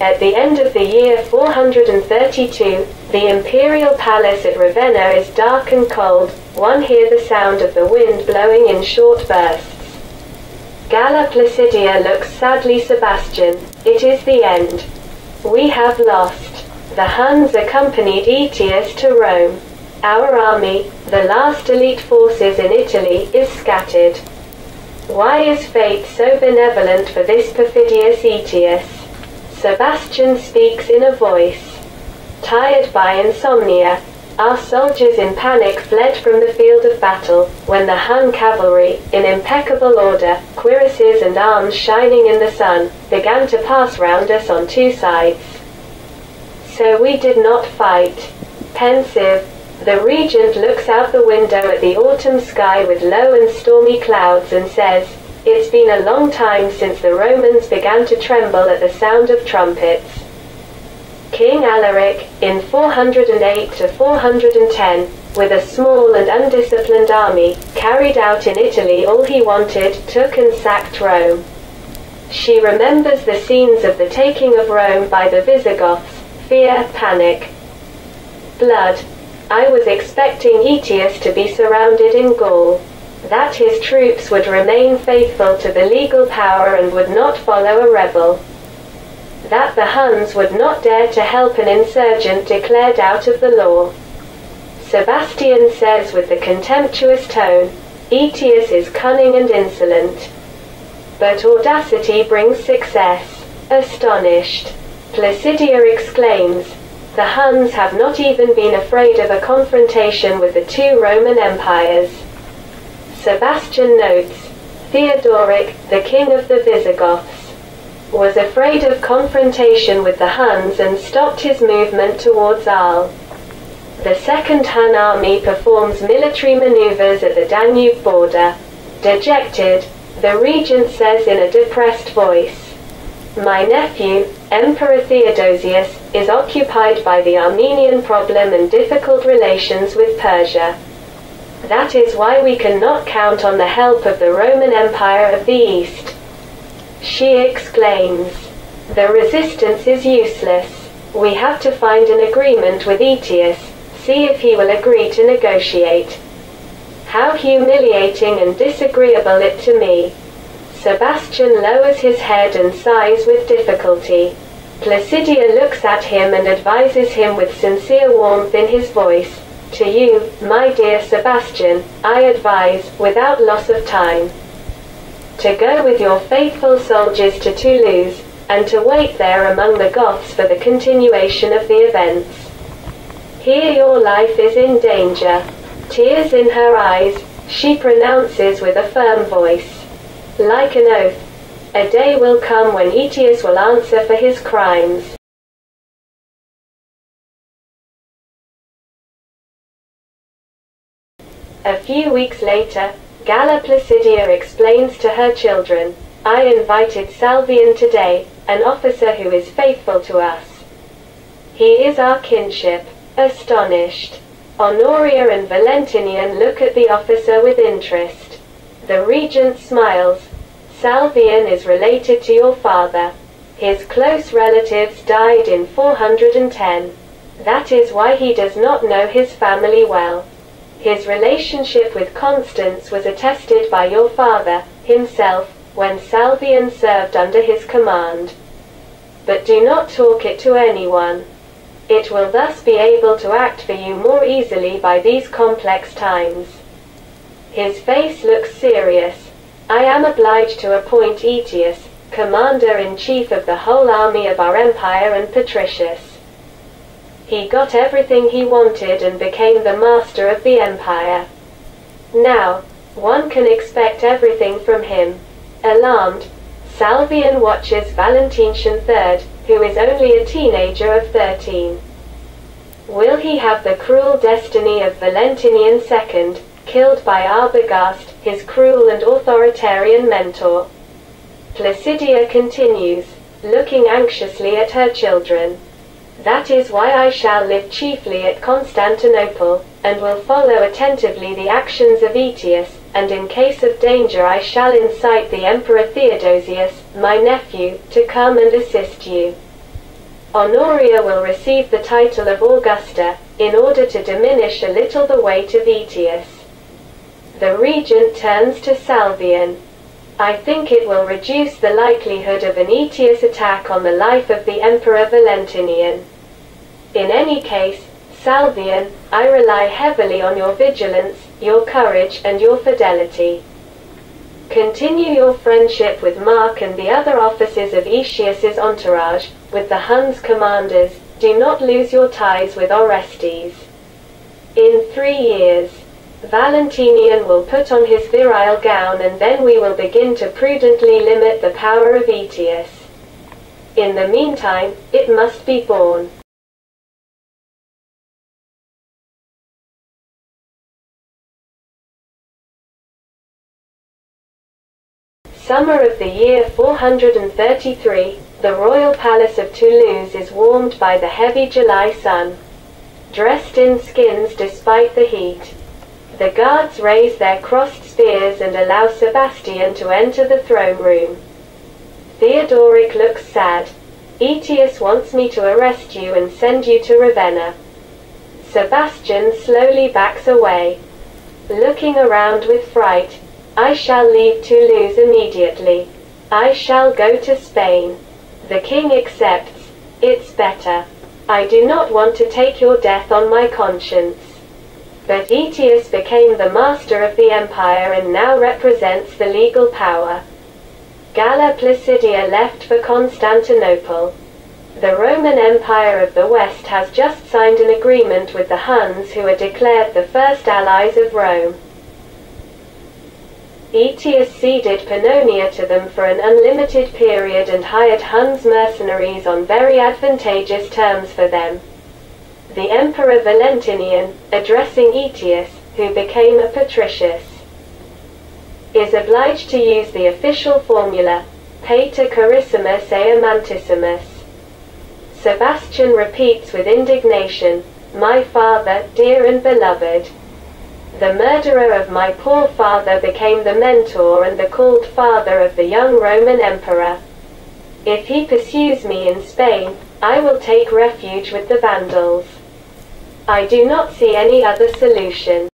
At the end of the year 432, the imperial palace at Ravenna is dark and cold. One hears the sound of the wind blowing in short bursts. Galla Placidia looks sadly Sebastian. It is the end. We have lost. The Huns accompanied Aetius to Rome. Our army, the last elite forces in Italy, is scattered. Why is fate so benevolent for this perfidious Aetius? Sebastian speaks in a voice. Tired by insomnia, our soldiers in panic fled from the field of battle, when the Hun cavalry, in impeccable order, cuirasses and arms shining in the sun, began to pass round us on two sides. So we did not fight. Pensive, the regent looks out the window at the autumn sky with low and stormy clouds and says, "It's been a long time since the Romans began to tremble at the sound of trumpets." King Alaric, in 408 to 410, with a small and undisciplined army, carried out in Italy all he wanted, took and sacked Rome. She remembers the scenes of the taking of Rome by the Visigoths: fear, panic, blood. I was expecting Aetius to be surrounded in Gaul. That his troops would remain faithful to the legal power and would not follow a rebel. That the Huns would not dare to help an insurgent declared out of the law. Sebastian says with the contemptuous tone, "Aetius is cunning and insolent. But audacity brings success." Astonished, Placidia exclaims, "The Huns have not even been afraid of a confrontation with the two Roman empires." Sebastian notes, Theodoric, the king of the Visigoths, was afraid of confrontation with the Huns and stopped his movement towards Arles. The Second Hun army performs military maneuvers at the Danube border. Dejected, the regent says in a depressed voice, "My nephew, Emperor Theodosius, is occupied by the Armenian problem and difficult relations with Persia. That is why we cannot count on the help of the Roman Empire of the East." She exclaims, "The resistance is useless. We have to find an agreement with Aetius, see if he will agree to negotiate. How humiliating and disagreeable it to me." Sebastian lowers his head and sighs with difficulty. Placidia looks at him and advises him with sincere warmth in his voice, "To you, my dear Sebastian, I advise, without loss of time, to go with your faithful soldiers to Toulouse, and to wait there among the Goths for the continuation of the events. Here your life is in danger." Tears in her eyes, she pronounces with a firm voice, like an oath, "A day will come when Aetius will answer for his crimes." A few weeks later, Galla Placidia explains to her children, "I invited Salvian today, an officer who is faithful to us. He is our kinship." Astonished, Honoria and Valentinian look at the officer with interest. The regent smiles. "Salvian is related to your father. His close relatives died in 410. That is why he does not know his family well. His relationship with Constance was attested by your father, himself, when Salvian served under his command. But do not talk it to anyone. It will thus be able to act for you more easily by these complex times." His face looks serious. "I am obliged to appoint Aetius, commander-in-chief of the whole army of our empire and patricius. He got everything he wanted and became the master of the empire. Now, one can expect everything from him." Alarmed, Salvian watches Valentinian III, who is only a teenager of 13. Will he have the cruel destiny of Valentinian II, killed by Arbogast, his cruel and authoritarian mentor? Placidia continues, looking anxiously at her children. "That is why I shall live chiefly at Constantinople, and will follow attentively the actions of Aetius, and in case of danger I shall incite the Emperor Theodosius, my nephew, to come and assist you." Honoria will receive the title of Augusta, in order to diminish a little the weight of Aetius. The regent turns to Salvian. I think it will reduce the likelihood of an Aetius attack on the life of the Emperor Valentinian. In any case, Salvian, I rely heavily on your vigilance, your courage and your fidelity. Continue your friendship with Mark and the other officers of Aetius's entourage, with the Huns commanders. Do not lose your ties with Orestes. In 3 years, Valentinian will put on his virile gown and then we will begin to prudently limit the power of Aetius. In the meantime, it must be borne. Summer of the year 433, the royal palace of Toulouse is warmed by the heavy July sun. Dressed in skins despite the heat, the guards raise their crossed spears and allow Sebastian to enter the throne room. Theodoric looks sad. Aetius wants me to arrest you and send you to Ravenna. Sebastian slowly backs away. Looking around with fright, I shall leave Toulouse immediately. I shall go to Spain. The king accepts. It's better. I do not want to take your death on my conscience. But Aetius became the master of the empire and now represents the legal power. Galla Placidia left for Constantinople. The Roman Empire of the West has just signed an agreement with the Huns, who are declared the first allies of Rome. Aetius ceded Pannonia to them for an unlimited period and hired Huns mercenaries on very advantageous terms for them. The Emperor Valentinian, addressing Aetius, who became a patricius, is obliged to use the official formula, Pater Carissimus et Amantissimus. Sebastian repeats with indignation, my father, dear and beloved. The murderer of my poor father became the mentor and the called father of the young Roman emperor. If he pursues me in Spain, I will take refuge with the Vandals. I do not see any other solution.